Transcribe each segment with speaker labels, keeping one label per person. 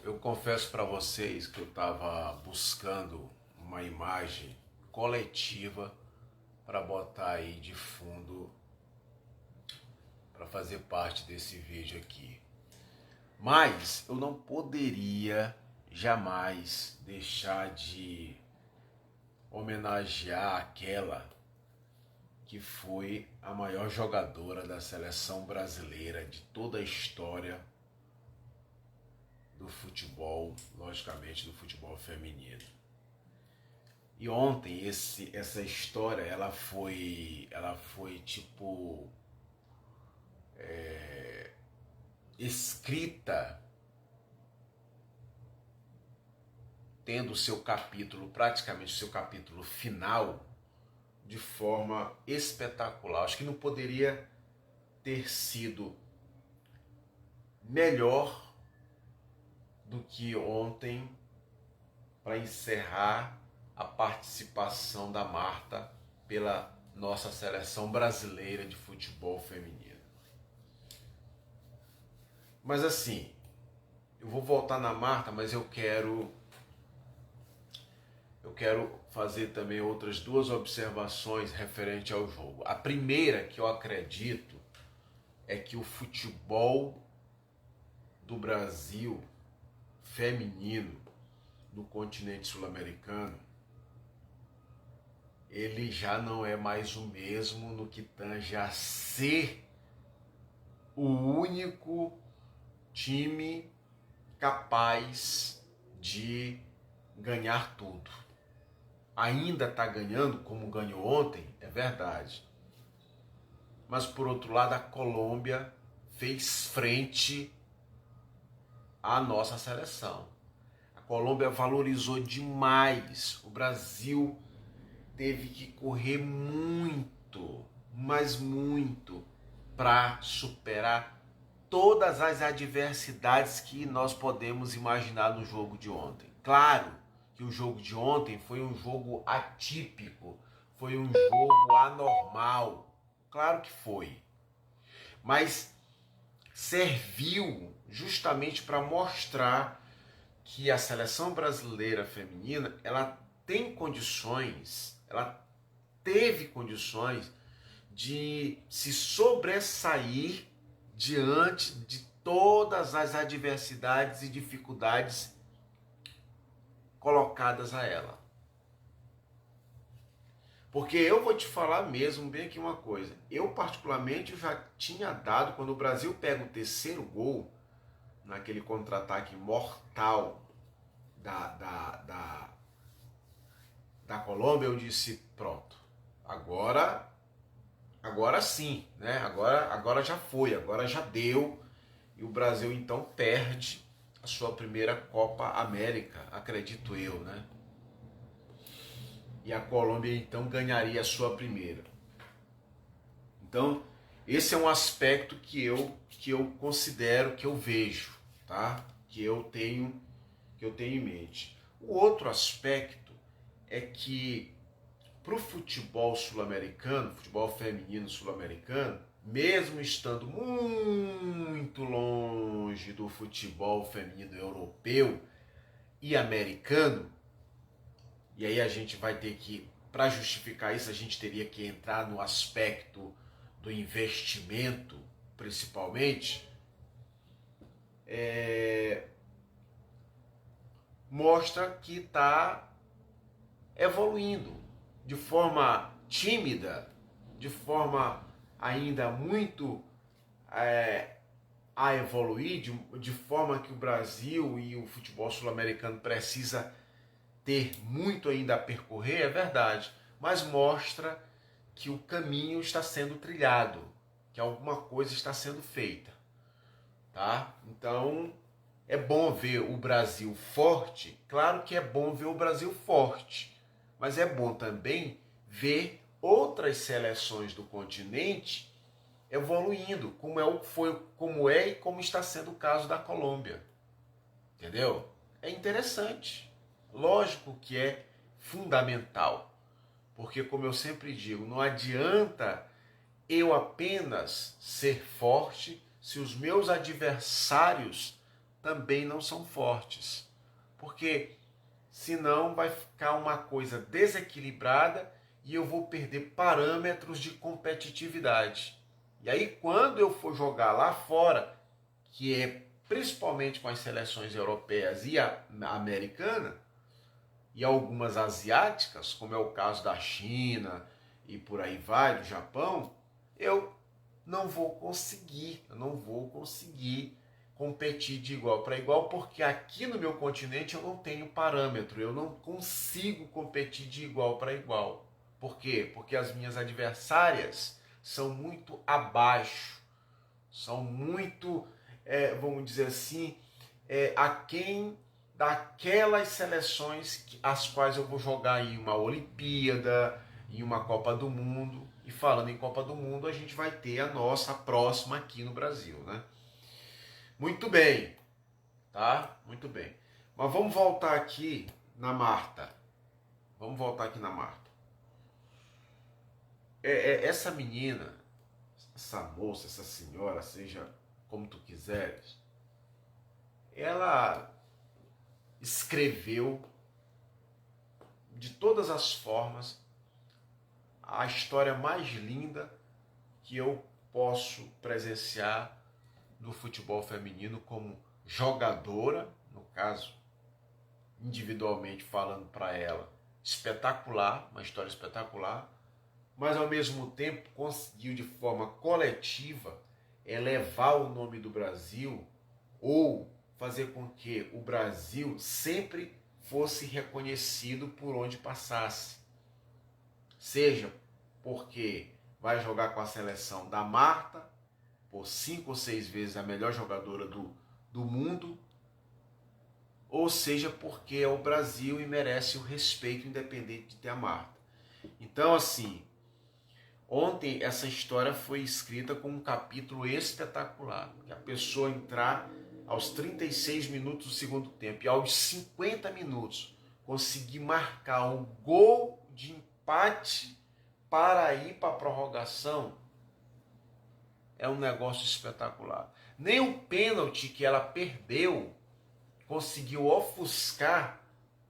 Speaker 1: Eu confesso para vocês que eu estava buscando uma imagem coletiva para botar aí de fundo para fazer parte desse vídeo aqui. Mas eu não poderia jamais deixar de homenagear aquela que foi a maior jogadora da seleção brasileira de toda a história do futebol, logicamente do futebol feminino. E ontem essa história ela foi tipo escrita, tendo o seu capítulo, praticamente o seu capítulo final, de forma espetacular. Acho que não poderia ter sido melhor do que ontem para encerrar a participação da Marta pela nossa seleção brasileira de futebol feminino. Mas assim, eu vou voltar na Marta, mas eu quero fazer também outras duas observações referente ao jogo. A primeira que eu acredito é que o futebol do Brasil feminino no continente sul-americano, ele já não é mais o mesmo no que tange a ser o único time capaz de ganhar tudo. Ainda está ganhando como ganhou ontem, é verdade. Mas por outro lado, a Colômbia fez frente à nossa seleção. A Colômbia valorizou demais. O Brasil teve que correr muito, mas muito, para superar todas as adversidades que nós podemos imaginar no jogo de ontem. Claro que o jogo de ontem foi um jogo atípico, foi um jogo anormal. Claro que foi. Mas serviu justamente para mostrar que a seleção brasileira feminina, ela tem condições, ela teve condições de se sobressair diante de todas as adversidades e dificuldades colocadas a ela. Porque eu vou te falar mesmo bem aqui uma coisa. Eu particularmente já tinha dado, quando o Brasil pega o terceiro gol, naquele contra-ataque mortal da Colômbia, eu disse, pronto, agora sim, né? Agora já foi, agora já deu, e o Brasil então perde a sua primeira Copa América, acredito eu, né? E a Colômbia então ganharia a sua primeira. Então, esse é um aspecto que eu considero, que eu vejo, tá? Que eu tenho em mente. O outro aspecto é que para o futebol sul-americano, futebol feminino sul-americano, mesmo estando muito longe do futebol feminino europeu e americano, e aí a gente vai ter que, para justificar isso, a gente teria que entrar no aspecto do investimento, principalmente, mostra que está evoluindo de forma tímida, de forma ainda muito a evoluir, de forma que o Brasil e o futebol sul-americano precisa ter muito ainda a percorrer, é verdade, mas mostra que o caminho está sendo trilhado, que alguma coisa está sendo feita, tá? Então, é bom ver o Brasil forte, claro que é bom ver o Brasil forte, mas é bom também ver outras seleções do continente evoluindo, como é e como está sendo o caso da Colômbia. Entendeu? É interessante. Lógico que é fundamental. Porque, como eu sempre digo, não adianta eu apenas ser forte se os meus adversários também não são fortes. Porque senão vai ficar uma coisa desequilibrada e eu vou perder parâmetros de competitividade. E aí quando eu for jogar lá fora, que é principalmente com as seleções europeias e a americana, e algumas asiáticas, como é o caso da China e por aí vai, do Japão, eu não vou conseguir competir de igual para igual, porque aqui no meu continente eu não tenho parâmetro, eu não consigo competir de igual para igual. Por quê? Porque as minhas adversárias são muito abaixo, são muito, vamos dizer assim, aquém daquelas seleções as quais eu vou jogar em uma Olimpíada, em uma Copa do Mundo. E falando em Copa do Mundo, a gente vai ter a nossa próxima aqui no Brasil, né? Muito bem, tá? Muito bem. Mas vamos voltar aqui na Marta. Vamos voltar aqui na Marta. Essa menina, essa moça, essa senhora, seja como tu quiseres, ela escreveu de todas as formas a história mais linda que eu posso presenciar no futebol feminino como jogadora, no caso, individualmente falando para ela, espetacular, uma história espetacular, mas ao mesmo tempo conseguiu de forma coletiva elevar o nome do Brasil ou fazer com que o Brasil sempre fosse reconhecido por onde passasse. Seja porque vai jogar com a seleção da Marta, por 5 ou 6 vezes a melhor jogadora do mundo, ou seja porque é o Brasil e merece o respeito independente de ter a Marta. Então, assim, ontem essa história foi escrita com um capítulo espetacular, que a pessoa entrar aos 36 minutos do segundo tempo e aos 50 minutos conseguir marcar um gol de empate para ir para a prorrogação, é um negócio espetacular. Nem o pênalti que ela perdeu conseguiu ofuscar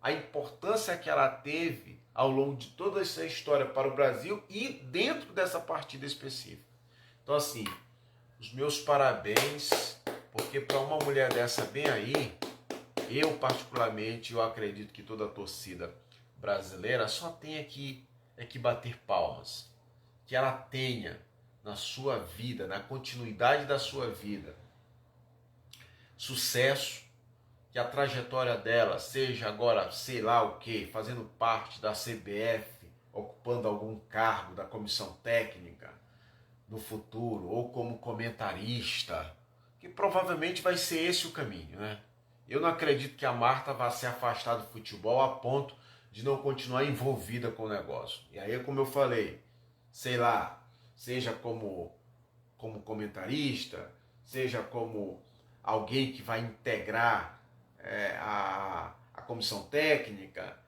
Speaker 1: a importância que ela teve ao longo de toda essa história para o Brasil e dentro dessa partida específica. Então, assim, os meus parabéns, porque para uma mulher dessa bem aí, eu particularmente, eu acredito que toda a torcida brasileira só tem que bater palmas. Que ela tenha na sua vida, na continuidade da sua vida, sucesso, que a trajetória dela seja agora, sei lá o que, fazendo parte da CBF, ocupando algum cargo da comissão técnica no futuro, ou como comentarista, que provavelmente vai ser esse o caminho, né? Eu não acredito que a Marta vá se afastar do futebol a ponto de não continuar envolvida com o negócio. E aí, como eu falei, sei lá, seja como comentarista, seja como alguém que vai integrar a comissão técnica,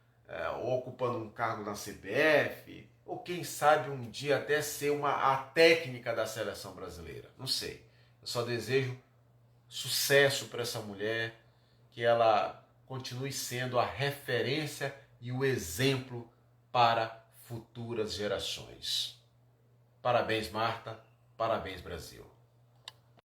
Speaker 1: ou ocupando um cargo na CBF, ou quem sabe um dia até ser a técnica da seleção brasileira. Não sei. Eu só desejo sucesso para essa mulher, que ela continue sendo a referência e o exemplo para futuras gerações. Parabéns, Marta. Parabéns, Brasil.